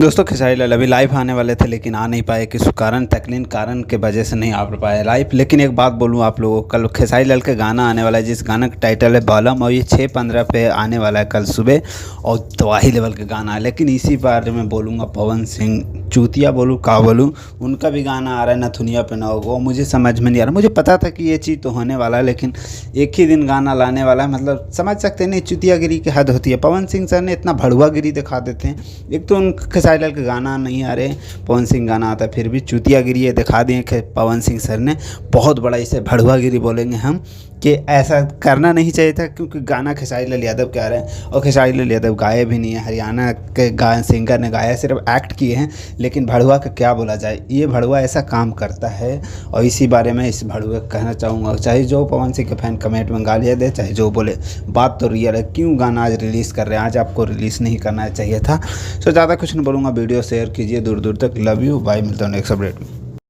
दोस्तों खेसारी लाल अभी लाइव आने वाले थे लेकिन आ नहीं पाए, किस कारण तकनीकी कारण के वजह से नहीं आ पाए लाइव। लेकिन एक बात बोलूँ आप लोगों को, कल खेसारी लाल का गाना आने वाला है जिस गाना का टाइटल है बालम, और ये 6:15 पे आने वाला है कल सुबह, और तबाही लेवल का गाना है। लेकिन इसी बारे में बोलूँगा, पवन सिंह चूतिया बोलूँ का बोलूँ, उनका भी गाना आ रहा है नथुनिया पे ना होगा, मुझे समझ में नहीं आ रहा। मुझे पता था कि ये चीज़ तो होने वाला है, लेकिन एक ही दिन गाना लाने वाला है, मतलब समझ सकते नहीं, चूतियागिरी की हद होती है। पवन सिंह सर ने इतना भड़ुआगिरी दिखा देते हैं। एक तो उन खेसारी लाल के गाना नहीं आ रहे, पवन सिंह गाना आता है, फिर भी चूतियागिरी ये दिखा दिए पवन सिंह सर ने। बहुत बड़ा इसे भड़ुआगिरी बोलेंगे हम, कि ऐसा करना नहीं चाहिए था, क्योंकि गाना खेसारी लाल यादव के आ रहे हैं, और खेसारी लाल यादव गाए भी नहीं है, हरियाणा के सिंगर ने गाया, सिर्फ एक्ट किए हैं। लेकिन भड़ुआ का क्या बोला जाए, ये भड़ुआ ऐसा काम करता है। और इसी बारे में इस भड़ुए कहना चाहूँगा, चाहे जो पवन सिंह के फैन कमेंट में गालियाँ दे, चाहे जो बोले, बात तो रियल है। क्यों गाना आज रिलीज़ कर रहे हैं? आज आपको रिलीज़ नहीं करना चाहिए था। सो ज़्यादा कुछ नहीं बोलूँगा, वीडियो शेयर कीजिए दूर दूर तक। लव यू, बाय, मिलता हूँ नेक्स्ट अपडेट में।